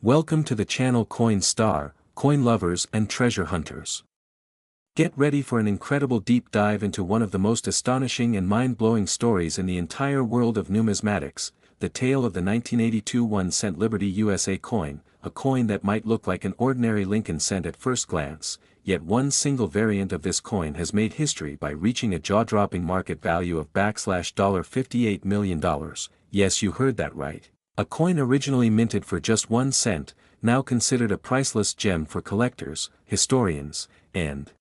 Welcome to the channel Coin Star, coin lovers and treasure hunters. Get ready for an incredible deep dive into one of the most astonishing and mind-blowing stories in the entire world of numismatics, the tale of the 1982 1-cent Liberty USA coin, a coin that might look like an ordinary Lincoln cent at first glance, yet one single variant of this coin has made history by reaching a jaw-dropping market value of $58 million. Yes, you heard that right. A coin originally minted for just 1 cent, now considered a priceless gem for collectors, historians, and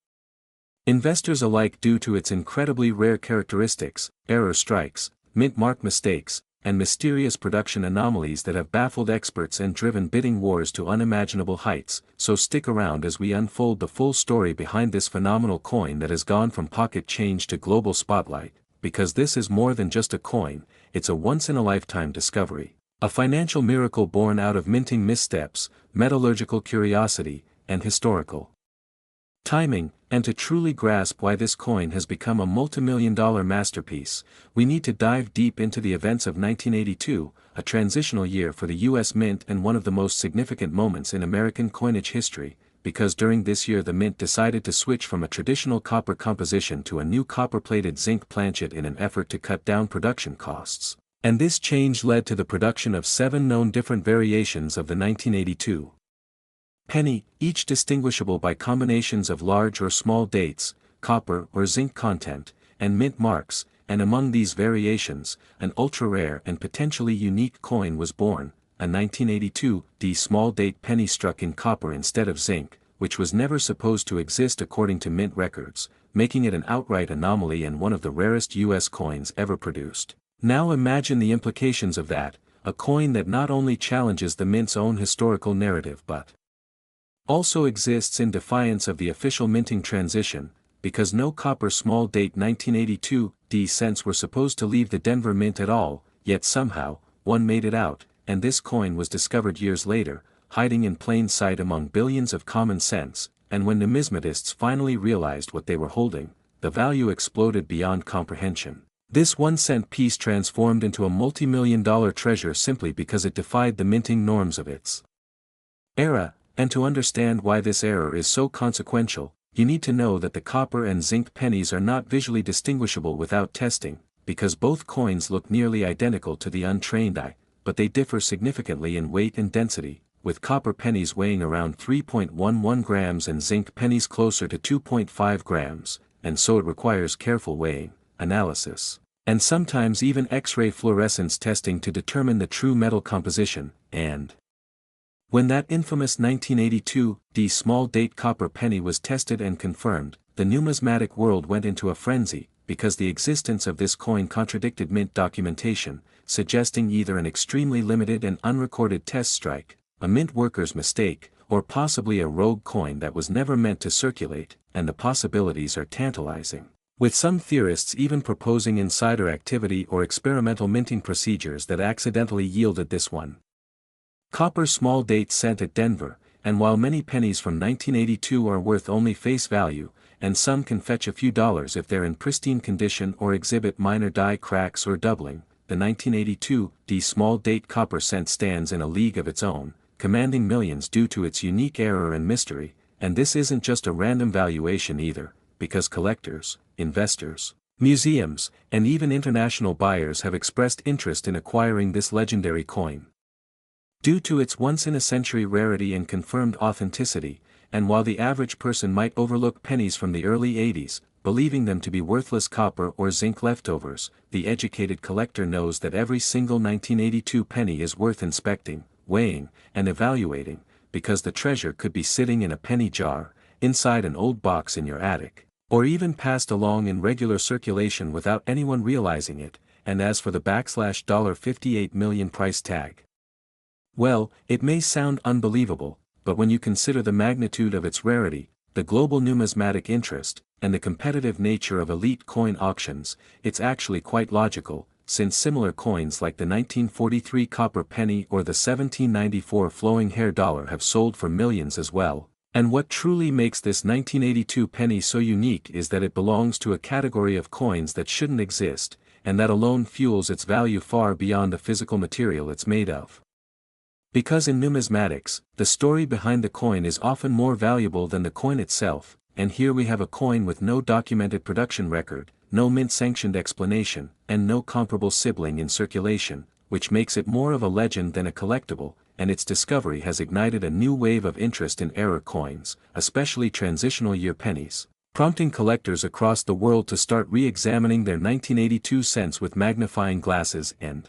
investors alike due to its incredibly rare characteristics, error strikes, mint mark mistakes, and mysterious production anomalies that have baffled experts and driven bidding wars to unimaginable heights. So stick around as we unfold the full story behind this phenomenal coin that has gone from pocket change to global spotlight, because this is more than just a coin, it's a once-in-a-lifetime discovery. A financial miracle born out of minting missteps, metallurgical curiosity, and historical timing. And to truly grasp why this coin has become a multimillion-dollar masterpiece, we need to dive deep into the events of 1982, a transitional year for the U.S. Mint and one of the most significant moments in American coinage history, because during this year the Mint decided to switch from a traditional copper composition to a new copper-plated zinc planchet in an effort to cut down production costs. And this change led to the production of 7 known different variations of the 1982 penny, each distinguishable by combinations of large or small dates, copper or zinc content, and mint marks, and among these variations, an ultra-rare and potentially unique coin was born, a 1982 small date penny struck in copper instead of zinc, which was never supposed to exist according to mint records, making it an outright anomaly and one of the rarest U.S. coins ever produced. Now imagine the implications of that, a coin that not only challenges the mint's own historical narrative but also exists in defiance of the official minting transition, because no copper small date 1982 cents were supposed to leave the Denver Mint at all, yet somehow, one made it out, and this coin was discovered years later, hiding in plain sight among billions of common cents, and when numismatists finally realized what they were holding, the value exploded beyond comprehension. This 1-cent piece transformed into a multi-million-dollar treasure simply because it defied the minting norms of its era. And to understand why this error is so consequential, you need to know that the copper and zinc pennies are not visually distinguishable without testing, because both coins look nearly identical to the untrained eye, but they differ significantly in weight and density, with copper pennies weighing around 3.11 grams and zinc pennies closer to 2.5 grams, and so it requires careful weighing, analysis, and sometimes even X-ray fluorescence testing to determine the true metal composition. And when that infamous 1982 small date copper penny was tested and confirmed, the numismatic world went into a frenzy, because the existence of this coin contradicted mint documentation, suggesting either an extremely limited and unrecorded test strike, a mint worker's mistake, or possibly a rogue coin that was never meant to circulate, and the possibilities are tantalizing, with some theorists even proposing insider activity or experimental minting procedures that accidentally yielded this one copper small date cent at Denver. And while many pennies from 1982 are worth only face value, and some can fetch a few dollars if they're in pristine condition or exhibit minor die cracks or doubling, the 1982 small date copper cent stands in a league of its own, commanding millions due to its unique error and mystery. And this isn't just a random valuation either, because collectors, investors, museums, and even international buyers have expressed interest in acquiring this legendary coin. Due to its once-in-a-century rarity and confirmed authenticity, and while the average person might overlook pennies from the early 80s, believing them to be worthless copper or zinc leftovers, the educated collector knows that every single 1982 penny is worth inspecting, weighing, and evaluating, because the treasure could be sitting in a penny jar, inside an old box in your attic, or even passed along in regular circulation without anyone realizing it. And as for the $58 million price tag, well, it may sound unbelievable, but when you consider the magnitude of its rarity, the global numismatic interest, and the competitive nature of elite coin auctions, it's actually quite logical, since similar coins like the 1943 copper penny or the 1794 flowing hair dollar have sold for millions as well. And what truly makes this 1982 penny so unique is that it belongs to a category of coins that shouldn't exist, and that alone fuels its value far beyond the physical material it's made of. Because in numismatics, the story behind the coin is often more valuable than the coin itself, and here we have a coin with no documented production record, no mint-sanctioned explanation, and no comparable sibling in circulation, which makes it more of a legend than a collectible, and its discovery has ignited a new wave of interest in error coins, especially transitional year pennies, prompting collectors across the world to start re-examining their 1982 cents with magnifying glasses and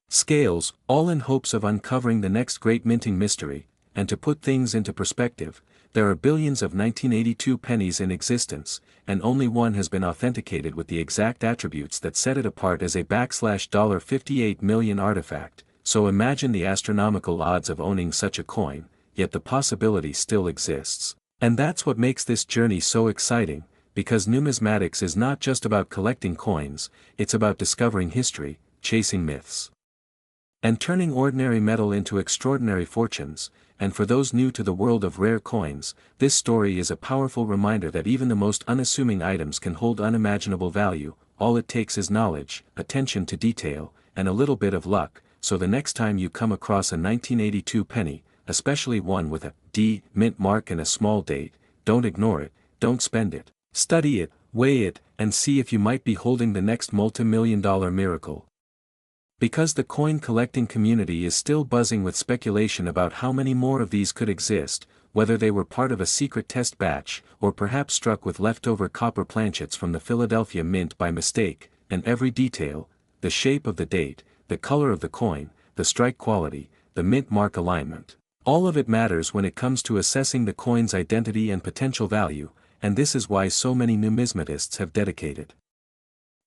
scales, all in hopes of uncovering the next great minting mystery. And to put things into perspective, there are billions of 1982 pennies in existence, and only one has been authenticated with the exact attributes that set it apart as a $58 million artifact, so imagine the astronomical odds of owning such a coin, yet the possibility still exists. And that's what makes this journey so exciting, because numismatics is not just about collecting coins, it's about discovering history, chasing myths, and turning ordinary metal into extraordinary fortunes. And for those new to the world of rare coins, this story is a powerful reminder that even the most unassuming items can hold unimaginable value. All it takes is knowledge, attention to detail, and a little bit of luck. So the next time you come across a 1982 penny, especially one with a D mint mark and a small date, don't ignore it, don't spend it, study it, weigh it, and see if you might be holding the next multi-million-dollar miracle. Because the coin collecting community is still buzzing with speculation about how many more of these could exist, whether they were part of a secret test batch, or perhaps struck with leftover copper planchets from the Philadelphia Mint by mistake, and every detail, the shape of the date, the color of the coin, the strike quality, the mint mark alignment, all of it matters when it comes to assessing the coin's identity and potential value, and this is why so many numismatists have dedicated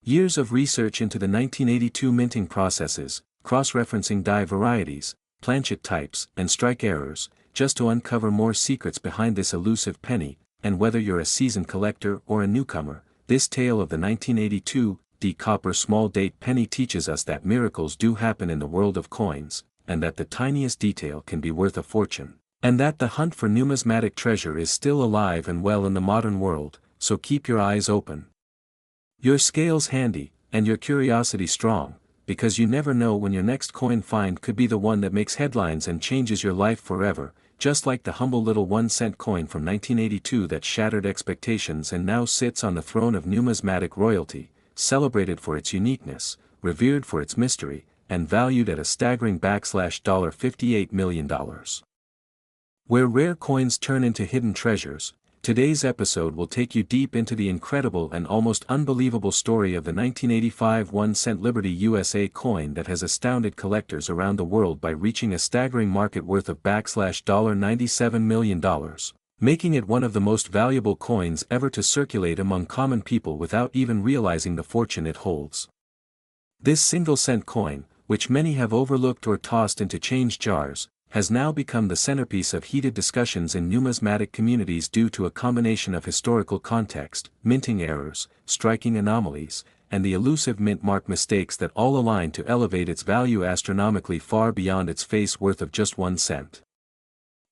years of research into the 1982 minting processes, cross-referencing die varieties, planchet types, and strike errors, just to uncover more secrets behind this elusive penny. And whether you're a seasoned collector or a newcomer, this tale of the 1982 D copper small date penny teaches us that miracles do happen in the world of coins, and that the tiniest detail can be worth a fortune, and that the hunt for numismatic treasure is still alive and well in the modern world. So keep your eyes open, your scales handy, and your curiosity strong, because you never know when your next coin find could be the one that makes headlines and changes your life forever, just like the humble little 1-cent coin from 1982 that shattered expectations and now sits on the throne of numismatic royalty, celebrated for its uniqueness, revered for its mystery, and valued at a staggering $58 million. Where rare coins turn into hidden treasures. Today's episode will take you deep into the incredible and almost unbelievable story of the 1985 1-cent Liberty USA coin that has astounded collectors around the world by reaching a staggering market worth of $97 million, making it one of the most valuable coins ever to circulate among common people without even realizing the fortune it holds. This single-cent coin, which many have overlooked or tossed into change jars, has now become the centerpiece of heated discussions in numismatic communities due to a combination of historical context, minting errors, striking anomalies, and the elusive mint mark mistakes that all align to elevate its value astronomically far beyond its face worth of just 1 cent.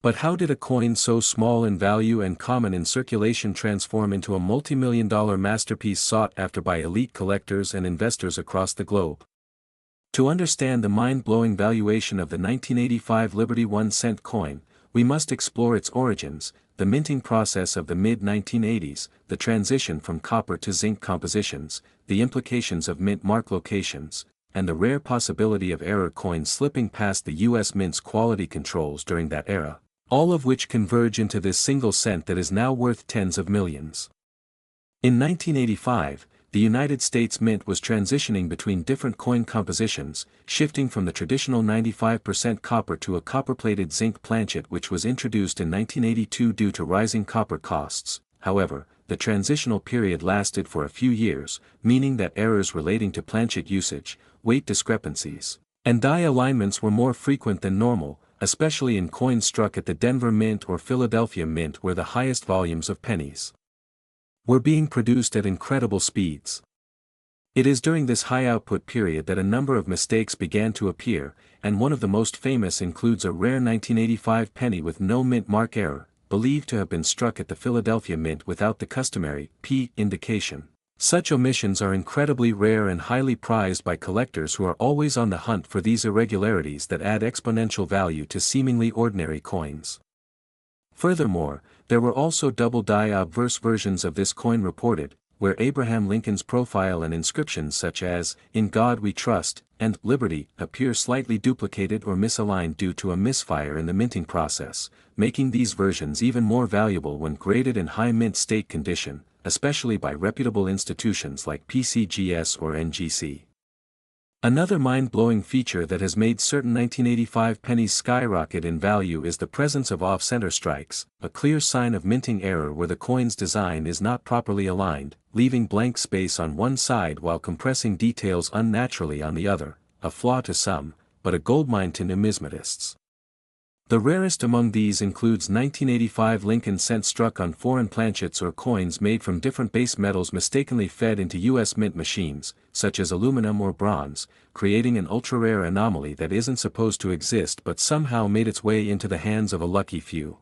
But how did a coin so small in value and common in circulation transform into a multi-million-dollar masterpiece sought after by elite collectors and investors across the globe? To understand the mind-blowing valuation of the 1985 Liberty 1-cent coin, we must explore its origins, the minting process of the mid-1980s, the transition from copper to zinc compositions, the implications of mint mark locations, and the rare possibility of error coins slipping past the U.S. Mint's quality controls during that era, all of which converge into this single cent that is now worth tens of millions. In 1985, the United States Mint was transitioning between different coin compositions, shifting from the traditional 95% copper to a copper-plated zinc planchet which was introduced in 1982 due to rising copper costs. However, the transitional period lasted for a few years, meaning that errors relating to planchet usage, weight discrepancies, and die alignments were more frequent than normal, especially in coins struck at the Denver Mint or Philadelphia Mint where the highest volumes of pennies were being produced at incredible speeds. It is during this high output period that a number of mistakes began to appear, and one of the most famous includes a rare 1985 penny with no mint mark error, believed to have been struck at the Philadelphia Mint without the customary P indication. Such omissions are incredibly rare and highly prized by collectors who are always on the hunt for these irregularities that add exponential value to seemingly ordinary coins. Furthermore, there were also double-die obverse versions of this coin reported, where Abraham Lincoln's profile and inscriptions such as, "In God We Trust," and "Liberty," appear slightly duplicated or misaligned due to a misfire in the minting process, making these versions even more valuable when graded in high mint state condition, especially by reputable institutions like PCGS or NGC. Another mind-blowing feature that has made certain 1985 pennies skyrocket in value is the presence of off-center strikes, a clear sign of minting error where the coin's design is not properly aligned, leaving blank space on one side while compressing details unnaturally on the other, a flaw to some, but a goldmine to numismatists. The rarest among these includes 1985 Lincoln cent struck on foreign planchets or coins made from different base metals mistakenly fed into U.S. mint machines, such as aluminum or bronze, creating an ultra-rare anomaly that isn't supposed to exist but somehow made its way into the hands of a lucky few.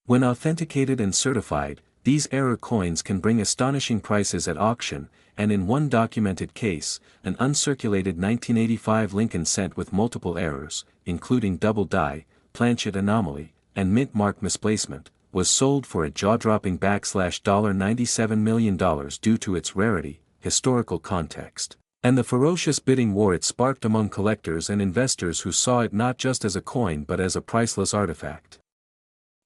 When authenticated and certified, these error coins can bring astonishing prices at auction, and in one documented case, an uncirculated 1985 Lincoln cent with multiple errors, including double die, planchet anomaly, and mint mark misplacement, was sold for a jaw-dropping $97 million due to its rarity, historical context, and the ferocious bidding war it sparked among collectors and investors who saw it not just as a coin but as a priceless artifact.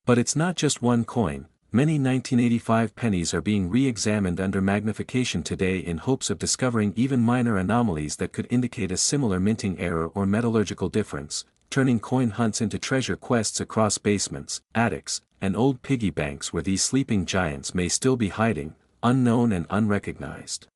But it's not just one coin. Many 1985 pennies are being re-examined under magnification today in hopes of discovering even minor anomalies that could indicate a similar minting error or metallurgical difference, turning coin hunts into treasure quests across basements, attics, and old piggy banks where these sleeping giants may still be hiding, unknown and unrecognized.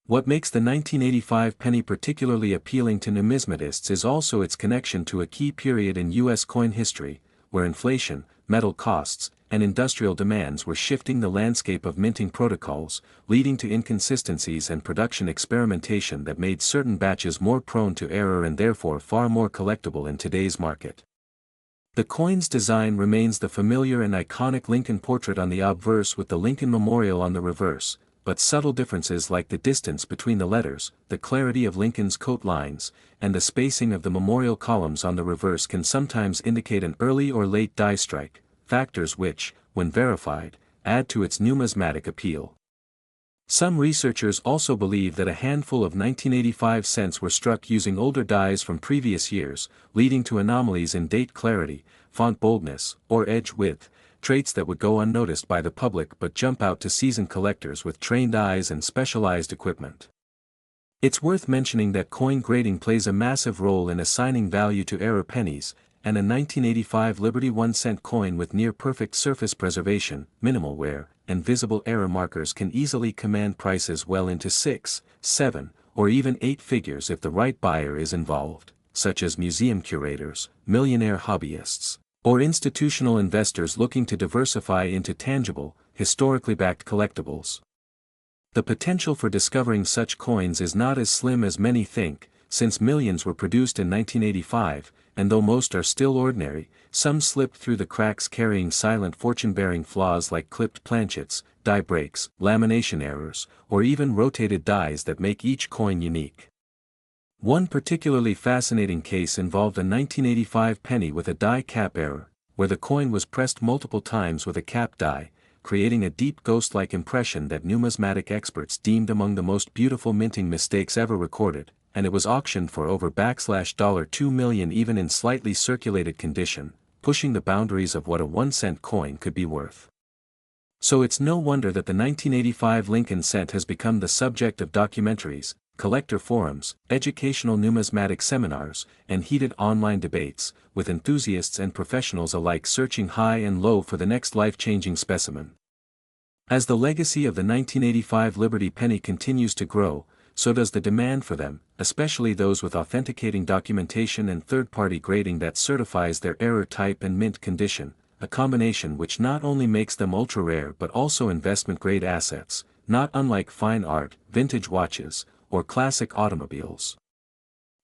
What makes the 1985 penny particularly appealing to numismatists is also its connection to a key period in U.S. coin history, where inflation, metal costs, and industrial demands were shifting the landscape of minting protocols, leading to inconsistencies and production experimentation that made certain batches more prone to error and therefore far more collectible in today's market. The coin's design remains the familiar and iconic Lincoln portrait on the obverse with the Lincoln Memorial on the reverse, but subtle differences like the distance between the letters, the clarity of Lincoln's coat lines, and the spacing of the memorial columns on the reverse can sometimes indicate an early or late die strike, factors which, when verified, add to its numismatic appeal. Some researchers also believe that a handful of 1985 cents were struck using older dies from previous years, leading to anomalies in date clarity, font boldness, or edge width, traits that would go unnoticed by the public but jump out to seasoned collectors with trained eyes and specialized equipment. It's worth mentioning that coin grading plays a massive role in assigning value to error pennies, and a 1985 Liberty 1-cent coin with near-perfect surface preservation, minimal wear, and visible error markers can easily command prices well into 6, 7, or even 8 figures if the right buyer is involved, such as museum curators, millionaire hobbyists, or institutional investors looking to diversify into tangible, historically backed collectibles. The potential for discovering such coins is not as slim as many think, since millions were produced in 1985, and though most are still ordinary, some slipped through the cracks carrying silent fortune-bearing flaws like clipped planchets, die breaks, lamination errors, or even rotated dies that make each coin unique. One particularly fascinating case involved a 1985 penny with a die cap error, where the coin was pressed multiple times with a cap die, creating a deep ghost-like impression that numismatic experts deemed among the most beautiful minting mistakes ever recorded, and it was auctioned for over $2 million even in slightly circulated condition, pushing the boundaries of what a 1-cent coin could be worth. So it's no wonder that the 1985 Lincoln cent has become the subject of documentaries, collector forums, educational numismatic seminars, and heated online debates, with enthusiasts and professionals alike searching high and low for the next life-changing specimen. As the legacy of the 1985 Liberty penny continues to grow, so does the demand for them, especially those with authenticating documentation and third-party grading that certifies their error type and mint condition, a combination which not only makes them ultra-rare but also investment-grade assets, not unlike fine art, vintage watches, or classic automobiles.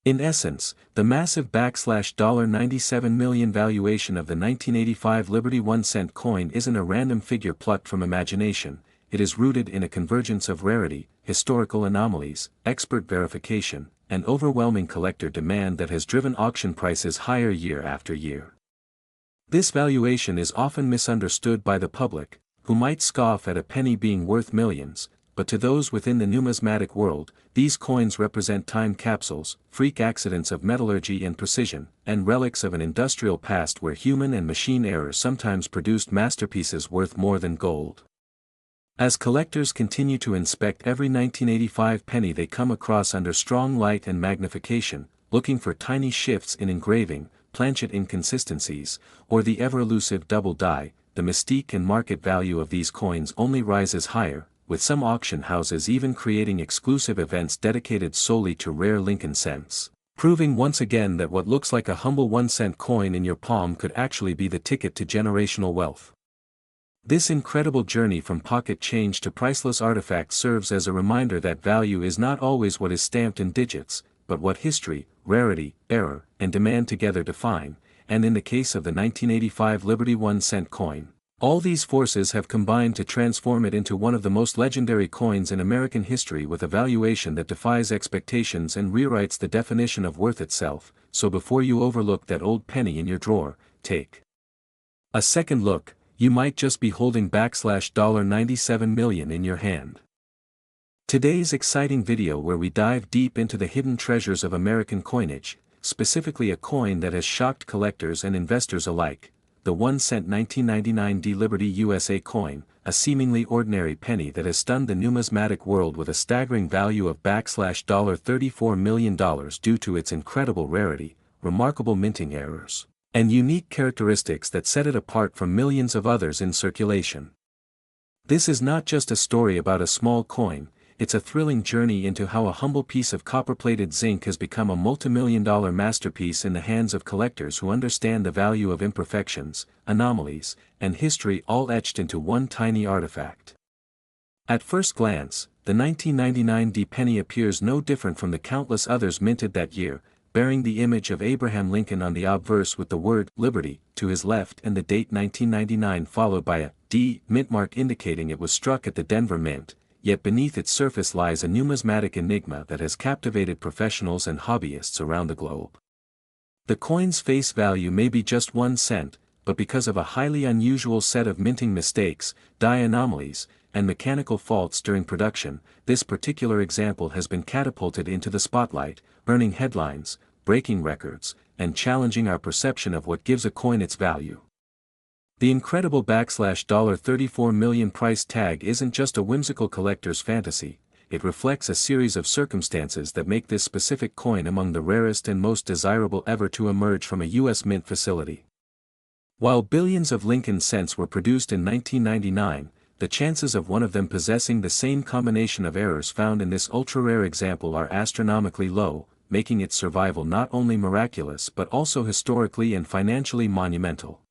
In essence, the massive $97 million valuation of the 1985 Liberty 1-cent coin isn't a random figure plucked from imagination, it is rooted in a convergence of rarity, historical anomalies, expert verification, and overwhelming collector demand that has driven auction prices higher year after year. This valuation is often misunderstood by the public, who might scoff at a penny being worth millions, but to those within the numismatic world, these coins represent time capsules, freak accidents of metallurgy and precision, and relics of an industrial past where human and machine error sometimes produced masterpieces worth more than gold. As collectors continue to inspect every 1985 penny they come across under strong light and magnification, looking for tiny shifts in engraving, planchet inconsistencies, or the ever-elusive double die, the mystique and market value of these coins only rises higher, with some auction houses even creating exclusive events dedicated solely to rare Lincoln cents, proving once again that what looks like a humble 1-cent coin in your palm could actually be the ticket to generational wealth. This incredible journey from pocket change to priceless artifacts serves as a reminder that value is not always what is stamped in digits, but what history, rarity, error, and demand together define, and in the case of the 1985 Liberty 1-cent coin, all these forces have combined to transform it into one of the most legendary coins in American history with a valuation that defies expectations and rewrites the definition of worth itself. So before you overlook that old penny in your drawer, take a second look. You might just be holding $97 million in your hand. Today's exciting video where we dive deep into the hidden treasures of American coinage, specifically a coin that has shocked collectors and investors alike, the 1-cent 1999 D Liberty USA coin, a seemingly ordinary penny that has stunned the numismatic world with a staggering value of $34 million due to its incredible rarity, remarkable minting errors, and unique characteristics that set it apart from millions of others in circulation. This is not just a story about a small coin, it's a thrilling journey into how a humble piece of copper-plated zinc has become a multi-million-dollar masterpiece in the hands of collectors who understand the value of imperfections, anomalies, and history all etched into one tiny artifact. At first glance, the 1999 D penny appears no different from the countless others minted that year, bearing the image of Abraham Lincoln on the obverse with the word "Liberty" to his left and the date 1999 followed by a D mint mark indicating it was struck at the Denver Mint. Yet beneath its surface lies a numismatic enigma that has captivated professionals and hobbyists around the globe. The coin's face value may be just 1 cent, but because of a highly unusual set of minting mistakes, die anomalies, and mechanical faults during production, this particular example has been catapulted into the spotlight, earning headlines, breaking records, and challenging our perception of what gives a coin its value. The incredible $34 million price tag isn't just a whimsical collector's fantasy, it reflects a series of circumstances that make this specific coin among the rarest and most desirable ever to emerge from a U.S. mint facility. While billions of Lincoln cents were produced in 1999, the chances of one of them possessing the same combination of errors found in this ultra-rare example are astronomically low, making its survival not only miraculous but also historically and financially monumental.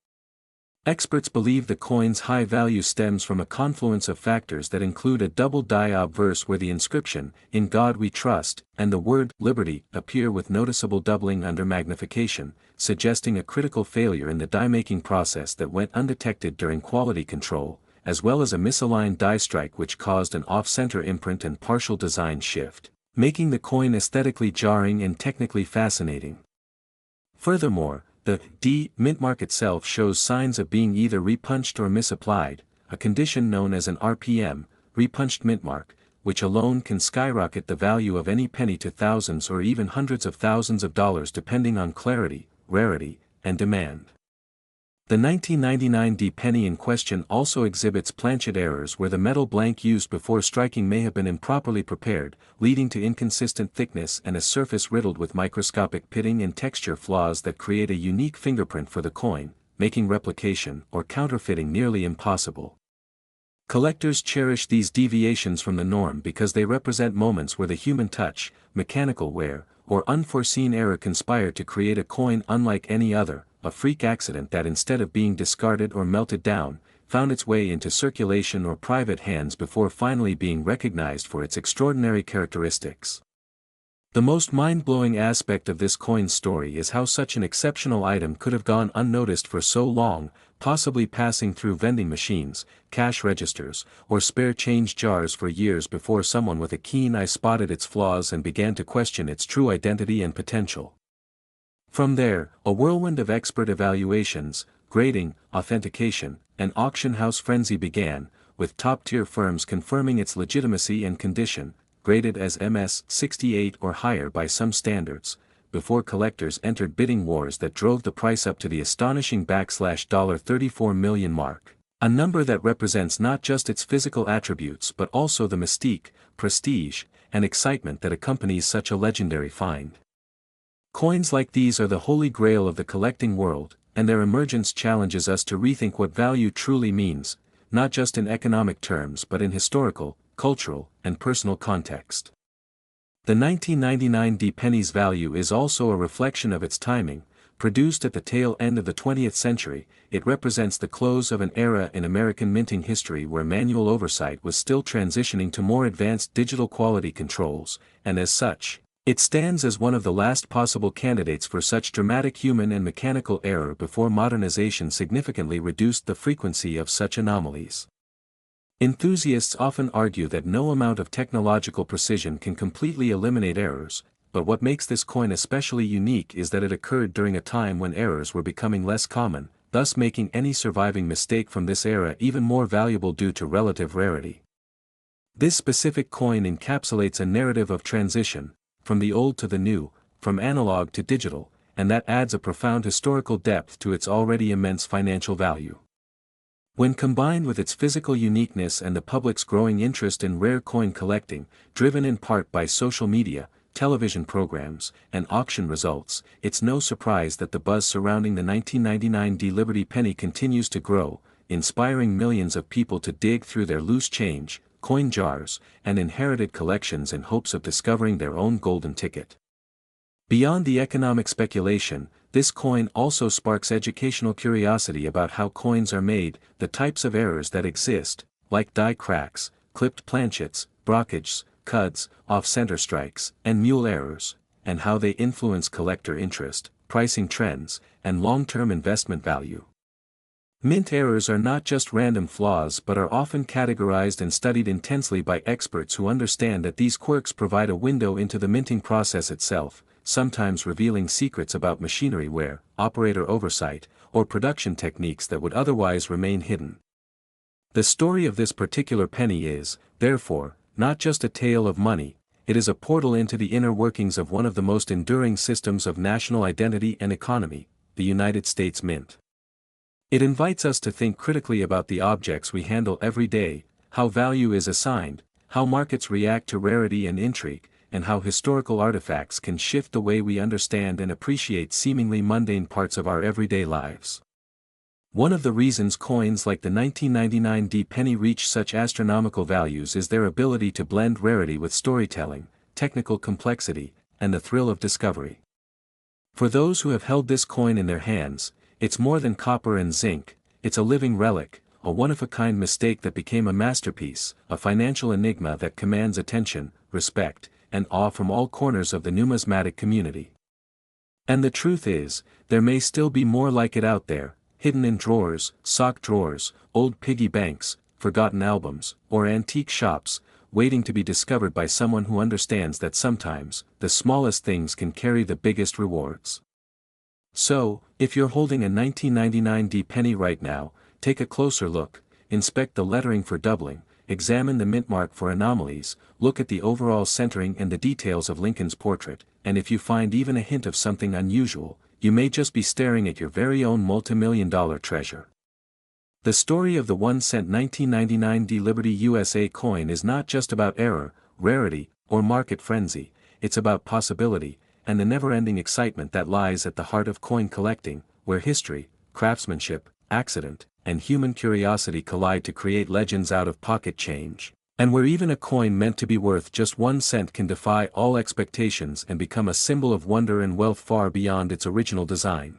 Experts believe the coin's high value stems from a confluence of factors that include a double die obverse where the inscription, "In God We Trust," and the word, "Liberty," appear with noticeable doubling under magnification, suggesting a critical failure in the die-making process that went undetected during quality control, as well as a misaligned die strike which caused an off-center imprint and partial design shift, making the coin aesthetically jarring and technically fascinating. Furthermore, the D mint mark itself shows signs of being either repunched or misapplied, a condition known as an RPM, repunched mint mark, which alone can skyrocket the value of any penny to thousands or even hundreds of thousands of dollars depending on clarity, rarity, and demand. The 1999 D penny in question also exhibits planchet errors where the metal blank used before striking may have been improperly prepared, leading to inconsistent thickness and a surface riddled with microscopic pitting and texture flaws that create a unique fingerprint for the coin, making replication or counterfeiting nearly impossible. Collectors cherish these deviations from the norm because they represent moments where the human touch, mechanical wear, or unforeseen error conspire to create a coin unlike any other, a freak accident that instead of being discarded or melted down, found its way into circulation or private hands before finally being recognized for its extraordinary characteristics. The most mind-blowing aspect of this coin's story is how such an exceptional item could have gone unnoticed for so long, possibly passing through vending machines, cash registers, or spare change jars for years before someone with a keen eye spotted its flaws and began to question its true identity and potential. From there, a whirlwind of expert evaluations, grading, authentication, and auction house frenzy began, with top-tier firms confirming its legitimacy and condition, graded as MS-68 or higher by some standards, before collectors entered bidding wars that drove the price up to the astonishing $34 million mark, a number that represents not just its physical attributes but also the mystique, prestige, and excitement that accompanies such a legendary find. Coins like these are the holy grail of the collecting world, and their emergence challenges us to rethink what value truly means, not just in economic terms but in historical, cultural, and personal context. The 1999 D-penny's value is also a reflection of its timing. Produced at the tail end of the 20th century, it represents the close of an era in American minting history where manual oversight was still transitioning to more advanced digital quality controls, and as such, it stands as one of the last possible candidates for such dramatic human and mechanical error before modernization significantly reduced the frequency of such anomalies. Enthusiasts often argue that no amount of technological precision can completely eliminate errors, but what makes this coin especially unique is that it occurred during a time when errors were becoming less common, thus making any surviving mistake from this era even more valuable due to relative rarity. This specific coin encapsulates a narrative of transition, from the old to the new, from analog to digital, and that adds a profound historical depth to its already immense financial value. When combined with its physical uniqueness and the public's growing interest in rare coin collecting, driven in part by social media, television programs, and auction results, it's no surprise that the buzz surrounding the 1999 D-Liberty penny continues to grow, inspiring millions of people to dig through their loose change, coin jars, and inherited collections in hopes of discovering their own golden ticket. Beyond the economic speculation, this coin also sparks educational curiosity about how coins are made, the types of errors that exist, like die cracks, clipped planchets, brockages, cuds, off-center strikes, and mule errors, and how they influence collector interest, pricing trends, and long-term investment value. Mint errors are not just random flaws but are often categorized and studied intensely by experts who understand that these quirks provide a window into the minting process itself, sometimes revealing secrets about machinery wear, operator oversight, or production techniques that would otherwise remain hidden. The story of this particular penny is, therefore, not just a tale of money, it is a portal into the inner workings of one of the most enduring systems of national identity and economy, the United States Mint. It invites us to think critically about the objects we handle every day, how value is assigned, how markets react to rarity and intrigue, and how historical artifacts can shift the way we understand and appreciate seemingly mundane parts of our everyday lives. One of the reasons coins like the 1999 D-penny reach such astronomical values is their ability to blend rarity with storytelling, technical complexity, and the thrill of discovery. For those who have held this coin in their hands, it's more than copper and zinc, it's a living relic, a one-of-a-kind mistake that became a masterpiece, a financial enigma that commands attention, respect, and awe from all corners of the numismatic community. And the truth is, there may still be more like it out there, hidden in drawers, sock drawers, old piggy banks, forgotten albums, or antique shops, waiting to be discovered by someone who understands that sometimes, the smallest things can carry the biggest rewards. So, if you're holding a 1999 D-penny right now, take a closer look, inspect the lettering for doubling, examine the mint mark for anomalies, look at the overall centering and the details of Lincoln's portrait, and if you find even a hint of something unusual, you may just be staring at your very own multimillion-dollar treasure. The story of the 1-cent 1999 D-Liberty USA coin is not just about error, rarity, or market frenzy, it's about possibility, and the never-ending excitement that lies at the heart of coin collecting, where history, craftsmanship, accident, and human curiosity collide to create legends out of pocket change, and where even a coin meant to be worth just 1 cent can defy all expectations and become a symbol of wonder and wealth far beyond its original design.